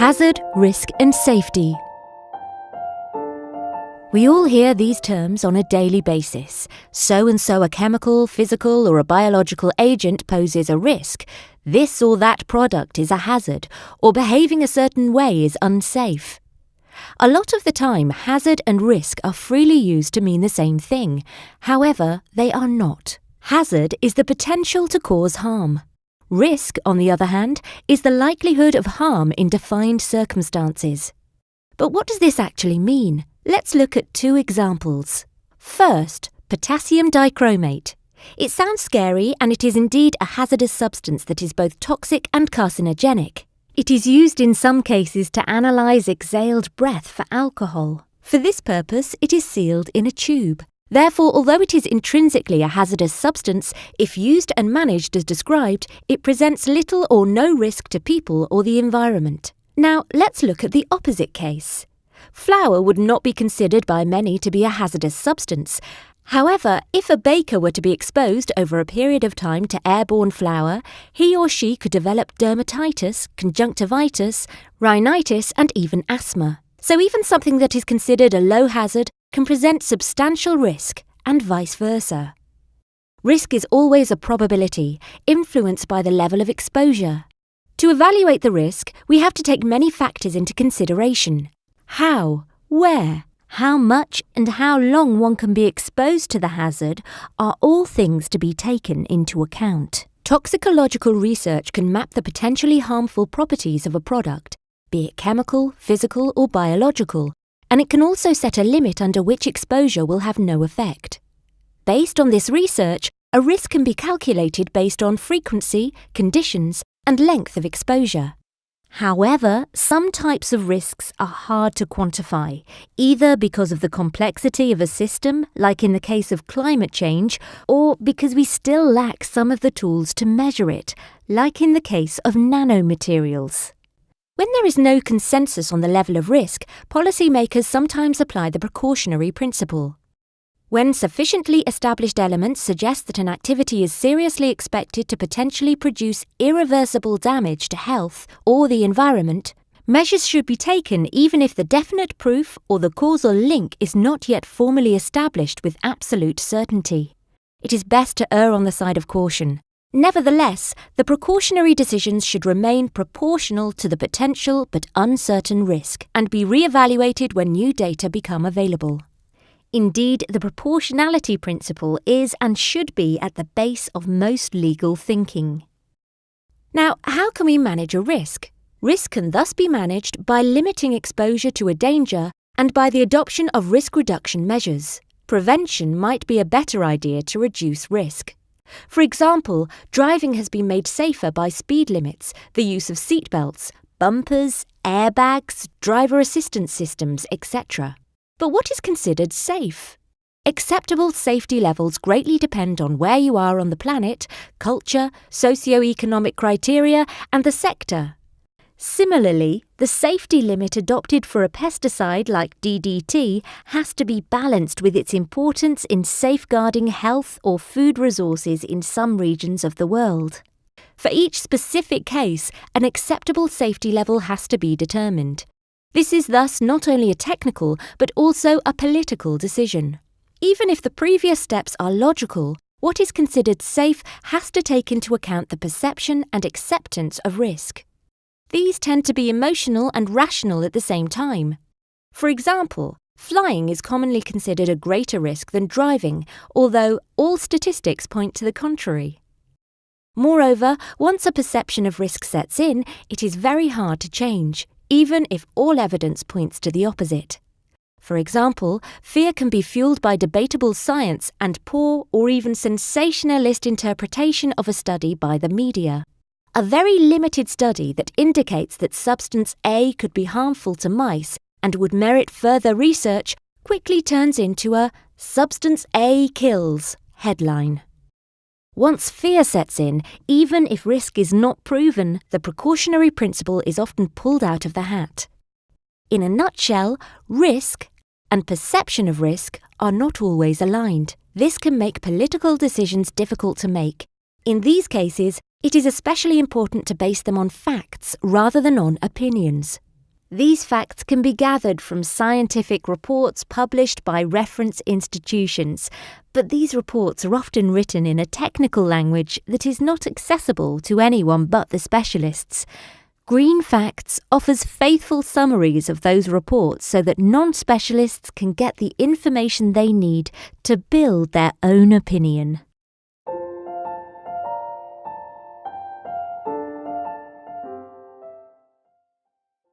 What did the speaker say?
Hazard, risk and safety. We all hear these terms on a daily basis. So-and-so a chemical, physical or a biological agent poses a risk. This or that product is a hazard, or behaving a certain way is unsafe. A lot of the time, hazard and risk are freely used to mean the same thing. However, they are not. Hazard is the potential to cause harm. Risk, on the other hand, is the likelihood of harm in defined circumstances. But what does this actually mean? Let's look at two examples. First, potassium dichromate. It sounds scary, and it is indeed a hazardous substance that is both toxic and carcinogenic. It is used in some cases to analyse exhaled breath for alcohol. For this purpose, it is sealed in a tube. Therefore, although it is intrinsically a hazardous substance, if used and managed as described, it presents little or no risk to people or the environment. Now, let's look at the opposite case. Flour would not be considered by many to be a hazardous substance. However, if a baker were to be exposed over a period of time to airborne flour, he or she could develop dermatitis, conjunctivitis, rhinitis, and even asthma. So even something that is considered a low hazard can present substantial risk, and vice versa. Risk is always a probability, influenced by the level of exposure. To evaluate the risk, we have to take many factors into consideration. How, where, how much and how long one can be exposed to the hazard are all things to be taken into account. Toxicological research can map the potentially harmful properties of a product, be it chemical, physical or biological, and it can also set a limit under which exposure will have no effect. Based on this research, a risk can be calculated based on frequency, conditions, and length of exposure. However, some types of risks are hard to quantify, either because of the complexity of a system, like in the case of climate change, or because we still lack some of the tools to measure it, like in the case of nanomaterials. When there is no consensus on the level of risk, policymakers sometimes apply the precautionary principle. When sufficiently established elements suggest that an activity is seriously expected to potentially produce irreversible damage to health or the environment, measures should be taken even if the definite proof or the causal link is not yet formally established with absolute certainty. It is best to err on the side of caution. Nevertheless, the precautionary decisions should remain proportional to the potential but uncertain risk and be re-evaluated when new data become available. Indeed, the proportionality principle is and should be at the base of most legal thinking. Now, how can we manage a risk? Risk can thus be managed by limiting exposure to a danger and by the adoption of risk reduction measures. Prevention might be a better idea to reduce risk. For example, driving has been made safer by speed limits, the use of seatbelts, bumpers, airbags, driver assistance systems, etc. But what is considered safe? Acceptable safety levels greatly depend on where you are on the planet, culture, socio-economic criteria, and the sector. Similarly, the safety limit adopted for a pesticide like DDT has to be balanced with its importance in safeguarding health or food resources in some regions of the world. For each specific case, an acceptable safety level has to be determined. This is thus not only a technical but also a political decision. Even if the previous steps are logical, what is considered safe has to take into account the perception and acceptance of risk. These tend to be emotional and rational at the same time. For example, flying is commonly considered a greater risk than driving, although all statistics point to the contrary. Moreover, once a perception of risk sets in, it is very hard to change, even if all evidence points to the opposite. For example, fear can be fueled by debatable science and poor or even sensationalist interpretation of a study by the media. A very limited study that indicates that substance A could be harmful to mice and would merit further research quickly turns into a "Substance A kills" headline. Once fear sets in, even if risk is not proven, the precautionary principle is often pulled out of the hat. In a nutshell, risk and perception of risk are not always aligned. This can make political decisions difficult to make. In these cases, it is especially important to base them on facts rather than on opinions. These facts can be gathered from scientific reports published by reference institutions, but these reports are often written in a technical language that is not accessible to anyone but the specialists. Green Facts offers faithful summaries of those reports so that non-specialists can get the information they need to build their own opinion.